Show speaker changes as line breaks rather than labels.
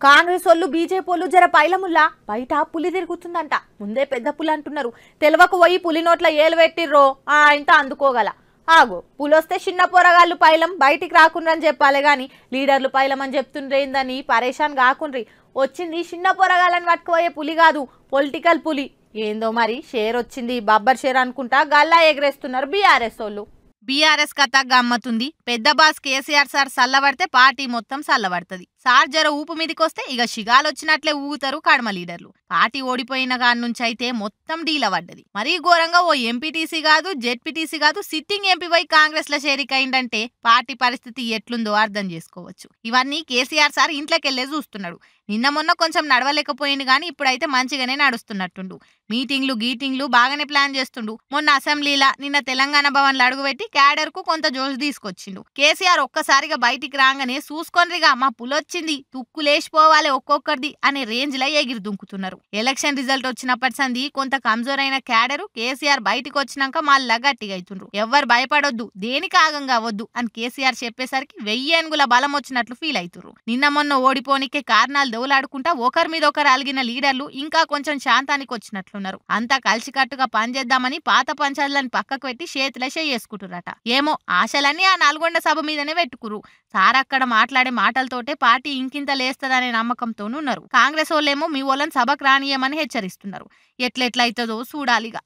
కాంగ్రెస్ వాళ్ళు బీజేపీ వాళ్ళు జర పైలముల్లా బయట పులి తిరుగుతుందంట. ముందే పెద్ద పులి అంటున్నారు. తెలవకు పోయి పులి నోట్ల ఏలు పెట్టిర్రో ఇంత అందుకోగల. ఆగో పులొస్తే చిన్న పోరగాళ్ళు పైలం బయటికి రాకుండ్రని చెప్పాలి గాని లీడర్లు పైలం అని చెప్తుండ్రేందని పరేషాన్ కాకుండ్రి. వచ్చింది చిన్న పోరగాళ్ళని పట్టుకుపోయే పులి కాదు, పొలిటికల్ పులి. ఏందో మరి షేర్ వచ్చింది, బబ్బర్ షేర్ అనుకుంటా గల్లా ఎగరేస్తున్నారు బీఆర్ఎస్ వాళ్ళు. బీఆర్ఎస్ కథ గమ్మతుంది. పెద్ద బాస్ కేసీఆర్ సార్ సల్లబడితే పార్టీ మొత్తం సల్లబడుతుంది. సార్ జర ఊపు మీదకొస్తే ఇక షిగాలు వచ్చినట్లే ఊగుతారు కడమ లీడర్లు. పార్టీ ఓడిపోయిన కాడి నుంచి అయితే మొత్తం డీల పడ్డది. మరీ ఘోరంగా ఓ ఎంపీటీసీ కాదు, జెడ్పీటీసీ కాదు, సిట్టింగ్ ఎంపీ పోయి కాంగ్రెస్ లో చేరికైందంటే పార్టీ పరిస్థితి ఎట్లుందో అర్థం చేసుకోవచ్చు. ఇవన్నీ కేసీఆర్ సార్ ఇంట్లోకెళ్లే చూస్తున్నాడు. నిన్న మొన్న కొంచెం నడవలేకపోయింది కానీ ఇప్పుడైతే మంచిగానే నడుస్తున్నట్టుండు. మీటింగ్లు గీటింగ్లు బాగానే ప్లాన్ చేస్తుండు. మొన్న అసెంబ్లీలా నిన్న తెలంగాణ భవన్లో అడుగుపెట్టి క్యాడర్ కు కొంత జోష్ తీసుకొచ్చిండు. కేసీఆర్ ఒక్కసారిగా బయటికి రాగానే చూసుకొనిగా మా పులొచ్చింది, తుక్కులేసిపోవాలి ఒక్కొక్కరిది అనే రేంజ్ లో ఎగిరి దుంకుతున్నారు. ఎలక్షన్ రిజల్ట్ వచ్చినప్పటి సంది కొంత కమ్జోర్ అయిన క్యాడరు కేసీఆర్ బయటికి వచ్చినాక మళ్ళా గట్టిగా అవుతుండ్రు. ఎవ్వరు భయపడొద్దు, దేనికి ఆగంగా వద్దు అని కేసీఆర్ చెప్పేసరికి 1000 ఏనుగుల బలం వచ్చినట్లు ఫీల్ అవుతుర్రు. నిన్న మొన్న ఓడిపోనికే కారణాలు దౌలాడుకుంటా ఒకరి మీద ఒకరు అలిగిన లీడర్లు ఇంకా కొంచెం శాంతానికి వచ్చినట్లున్నారు. అంతా కలిసికట్టుగా పనిచేద్దామని పాత పంచాయతీలను పక్కకు పెట్టి చేతిలో చేసుకుంటురట. ఏమో ఆశలన్నీ ఆ నల్గొండ సభ మీదనే పెట్టుకురు. సార్ అక్కడ మాట్లాడే మాటలతోటే పార్టీ ఇంకింత లేస్తదనే నమ్మకంతోనున్నారు. కాంగ్రెస్ వాళ్ళేమో మీ వాళ్ళని సభకు రానియమని హెచ్చరిస్తున్నారు. ఎట్లెట్లయితుందో చూడాలిగా.